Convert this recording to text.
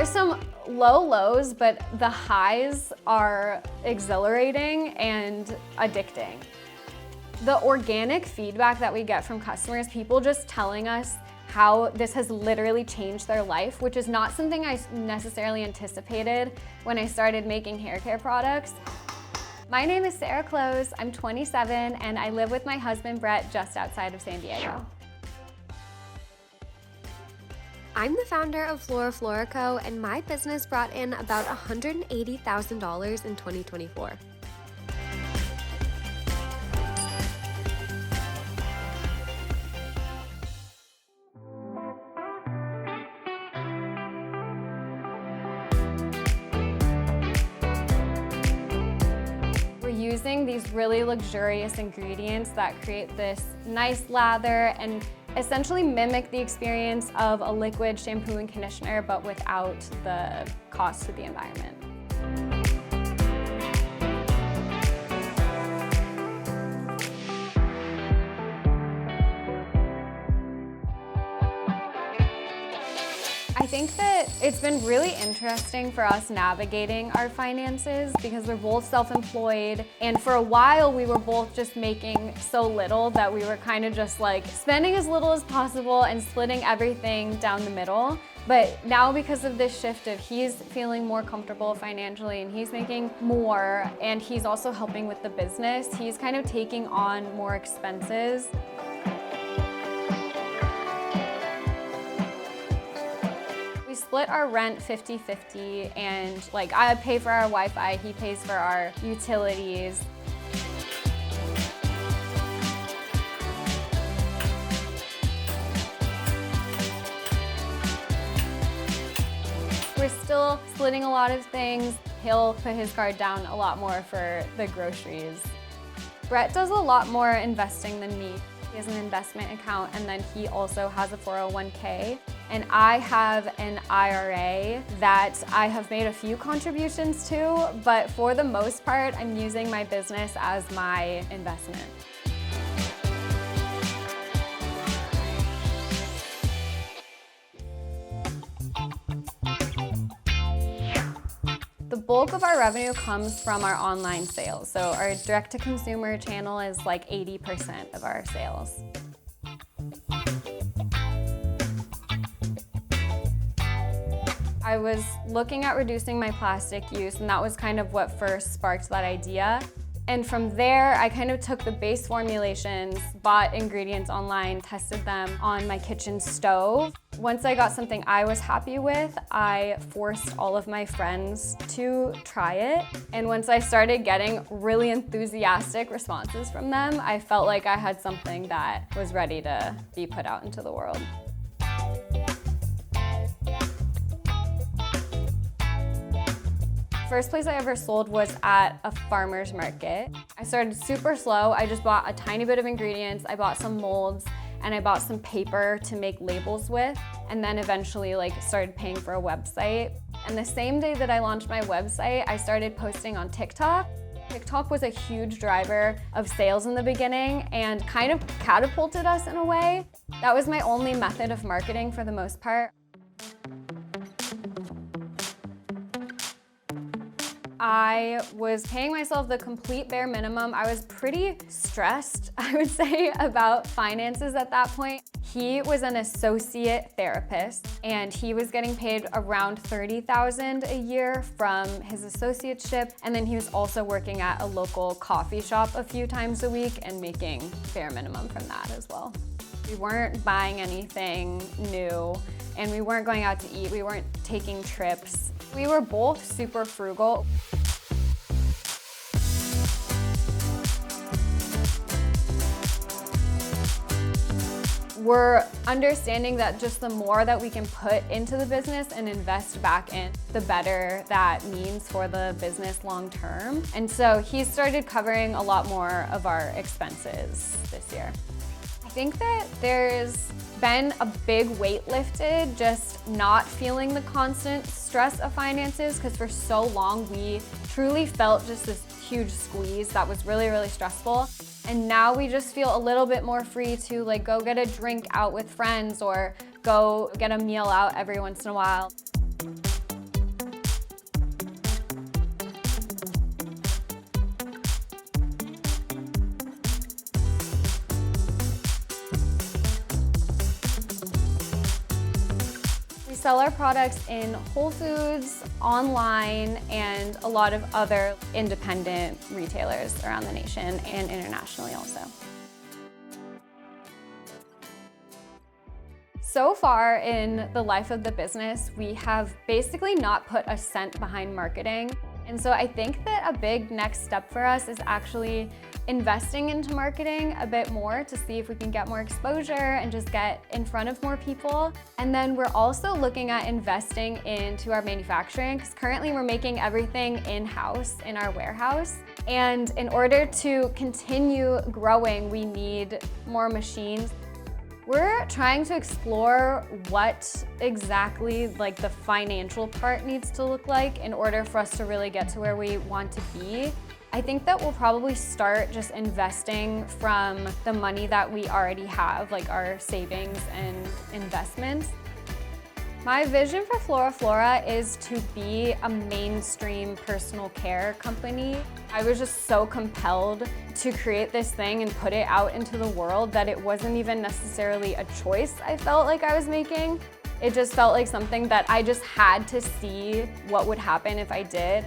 There's some low lows, but the highs are exhilarating and addicting. The organic feedback that we get from customers, people just telling us how this has literally changed their life, which is not something I necessarily anticipated when I started making hair care products. My name is Cloes, I'm 27, and I live with my husband, Bret, just outside of San Diego. I'm the founder of Flora Flora Co, and my business brought in about $180,000 in 2024. We're using these really luxurious ingredients that create this nice lather and essentially mimic the experience of a liquid shampoo and conditioner, but without the cost to the environment. I think that it's been really interesting for us navigating our finances because we're both self-employed, and for a while we were both just making so little that we were kind of just like spending as little as possible and splitting everything down the middle. But now, because of this shift of he's feeling more comfortable financially and he's making more, and he's also helping with the business, he's kind of taking on more expenses. We split our rent 50-50, and like I pay for our Wi-Fi, he pays for our utilities. We're still splitting a lot of things. He'll put his card down a lot more for the groceries. Bret does a lot more investing than me. He has an investment account, and then he also has a 401k. And I have an IRA that I have made a few contributions to, but for the most part, I'm using my business as my investment. The bulk of our revenue comes from our online sales. So our direct-to-consumer channel is like 80% of our sales. I was looking at reducing my plastic use, and that was kind of what first sparked that idea. And from there, I kind of took the base formulations, bought ingredients online, tested them on my kitchen stove. Once I got something I was happy with, I forced all of my friends to try it. And once I started getting really enthusiastic responses from them, I felt like I had something that was ready to be put out into the world. First place I ever sold was at a farmer's market. I started super slow. I just bought a tiny bit of ingredients. I bought some molds, and I bought some paper to make labels with, and then eventually started paying for a website. And the same day that I launched my website, I started posting on TikTok. TikTok was a huge driver of sales in the beginning and kind of catapulted us in a way. That was my only method of marketing for the most part. I was paying myself the complete bare minimum. I was pretty stressed, I would say, about finances at that point. He was an associate therapist, and he was getting paid around $30,000 a year from his associateship, and then he was also working at a local coffee shop a few times a week and making bare minimum from that as well. We weren't buying anything new, and we weren't going out to eat. We weren't taking trips. We were both super frugal. We're understanding that just the more that we can put into the business and invest back in, the better that means for the business long term. And so he started covering a lot more of our expenses this year. I think that there's been a big weight lifted, just not feeling the constant stress of finances, because for so long we truly felt just this huge squeeze that was really, really stressful. And now we just feel a little bit more free to go get a drink out with friends or go get a meal out every once in a while. sell our products in Whole Foods, online, and a lot of other independent retailers around the nation and internationally also. So far in the life of the business, we have basically not put a cent behind marketing. And so I think that a big next step for us is actually investing into marketing a bit more to see if we can get more exposure and just get in front of more people. And then we're also looking at investing into our manufacturing, because currently we're making everything in-house in our warehouse. And in order to continue growing, we need more machines. We're trying to explore what exactly the financial part needs to look like in order for us to really get to where we want to be. I think that we'll probably start just investing from the money that we already have, like our savings and investments. My vision for Flora Flora is to be a mainstream personal care company. I was just so compelled to create this thing and put it out into the world that it wasn't even necessarily a choice I felt like I was making. It just felt like something that I just had to see what would happen if I did.